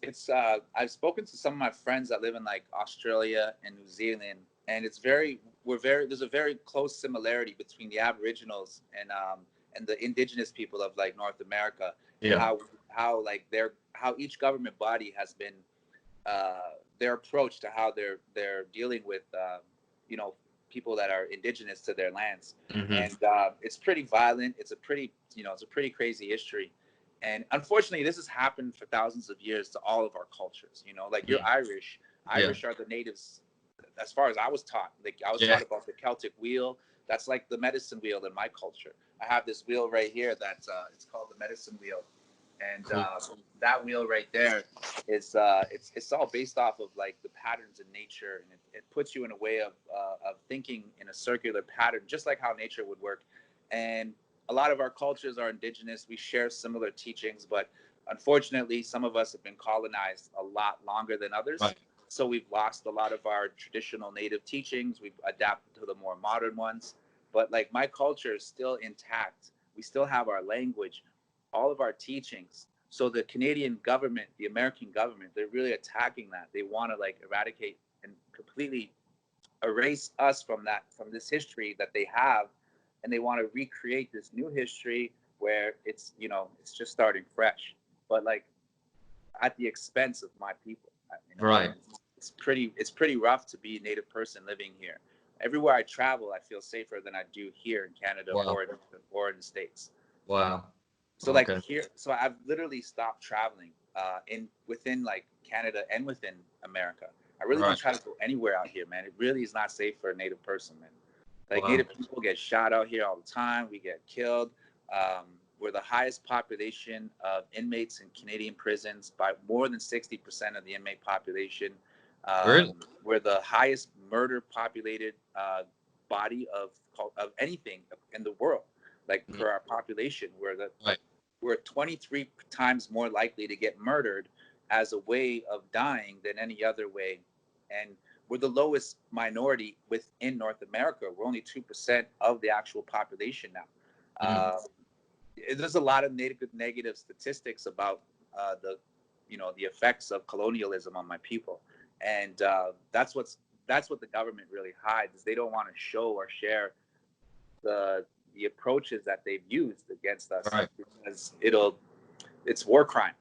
it's I've spoken to some of my friends that live in like Australia and New Zealand, and it's very we're very there's a very close similarity between the Aboriginals and the indigenous people of like North America, and Yeah. how like how each government body has been their approach to how they're dealing with you know, people that are indigenous to their lands, Hmm. and it's pretty violent. It's a pretty, you know, it's a pretty crazy history, and unfortunately, this has happened for thousands of years to all of our cultures. You know, like you're Irish. Yeah. Irish are the natives, as far as I was taught. Like I was Yeah. taught about the Celtic wheel. That's like the medicine wheel in my culture. I have this wheel right here that's it's called the medicine wheel, and Cool. that wheel right there is it's all based off of like the patterns in nature, and it puts you in a way of thinking in a circular pattern, just like how nature would work. And a lot of our cultures are indigenous. We share similar teachings, but unfortunately, some of us have been colonized a lot longer than others. Right. So we've lost a lot of our traditional native teachings. We've adapted to the more modern ones. But like my culture is still intact. We still have our language, all of our teachings. So the Canadian government, the American government, they're really attacking that. They want to like eradicate and completely erase us from this history that they have, and they want to recreate this new history where it's, you know, it's just starting fresh, but like at the expense of my people. You know, Right. it's pretty rough to be a native person living here. Everywhere I travel, I feel safer than I do here in Canada Wow. or in the States. Wow. So like Okay. here, so I've literally stopped traveling in within like Canada and within America. I really don't Right. try to go anywhere out here, man. It really is not safe for a native person, man. Like Wow. native people get shot out here all the time. We get killed. Um, we're the highest population of inmates in Canadian prisons by more than 60% of the inmate population. Really? We're the highest murder populated body of anything in the world. Like Mm. per our population, Right. we're 23 times more likely to get murdered as a way of dying than any other way. And we're the lowest minority within North America. We're only 2% of the actual population now. Mm. There's a lot of negative statistics about the, you know, the effects of colonialism on my people, and that's what the government really hides. Is they don't want to show or share the approaches that they've used against us, Right. because it's war crime.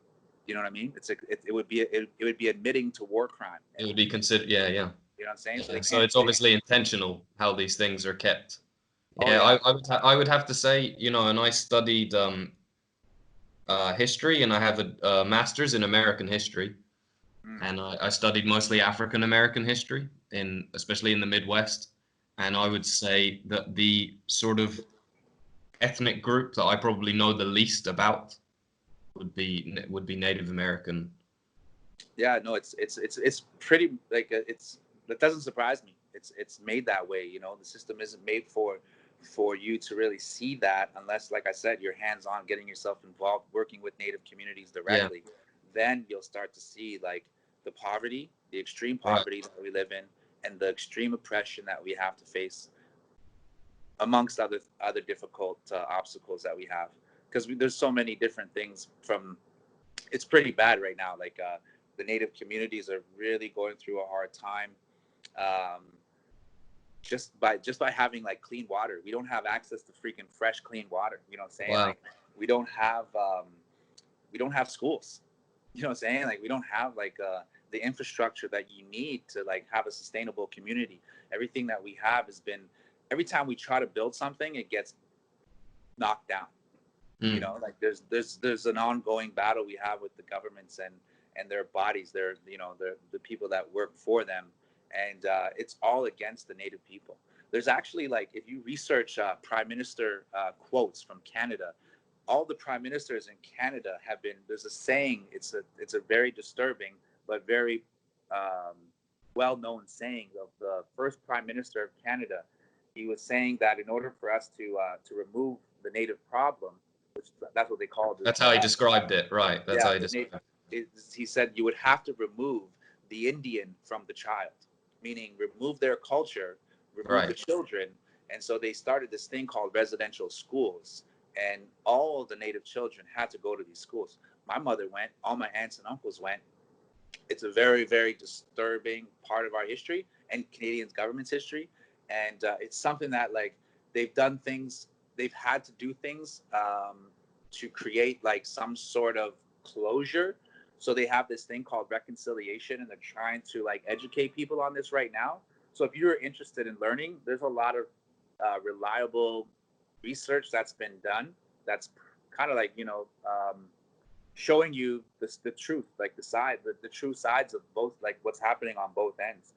You know what I mean? It would be admitting to war crime, It and would be considered. Yeah. Yeah. you know what I'm saying. So Yeah. they So can't. it's obviously intentional how these things are kept. Oh Yeah. yeah. I would have to say, and I studied history, and I have a master's in American history, Mm. and I studied mostly African American history, especially in the Midwest. And I would say that the sort of ethnic group that I probably know the least about would be Native American. Yeah, no, it's pretty like it's that doesn't surprise me. It's made that way. You know, the system isn't made for you to really see that unless, like I said, you're hands on, getting yourself involved, working with Native communities Yeah. directly. Then you'll start to see like the poverty, the extreme Right. poverty that we live in, and the extreme oppression that we have to face, amongst other difficult obstacles that we have. Because there's so many different things from. It's pretty bad right now. Like the native communities are really going through a hard time, um, just by having like clean water. We don't have access to freaking fresh clean water. You know what I'm saying? Wow. Like we don't have we don't have schools. You know what I'm saying? Like we don't have like the infrastructure that you need to like have a sustainable community. Everything that we have has been, every time we try to build something, it gets knocked down. You Mm. know, like there's an ongoing battle we have with the governments and their bodies. They're, you know, the people that work for them, and it's all against the native people. There's actually, like, if you research prime minister quotes from Canada, all the prime ministers in Canada have been, there's a saying, it's a very disturbing but very um, well known saying of the first prime minister of Canada. He was saying that in order for us to remove the native problem, which that's what they called it. That's how he described it. Right. That's how Yeah, he described he said you would have to remove the Indian from the child, meaning remove their culture, it. remove the Right. children. And so they started this thing called residential schools, and all the native children had to go to these schools. My mother went, all my aunts and uncles went, It's a very, very disturbing part of our history and Canadians government's history, and it's something that like they've done things, they've had to do things to create like some sort of closure. So they have this thing called reconciliation, and they're trying to like educate people on this right now. So if you're interested in learning, there's a lot of reliable research that's been done. That's kind of like showing you the truth, like the true sides of both, like what's happening on both ends.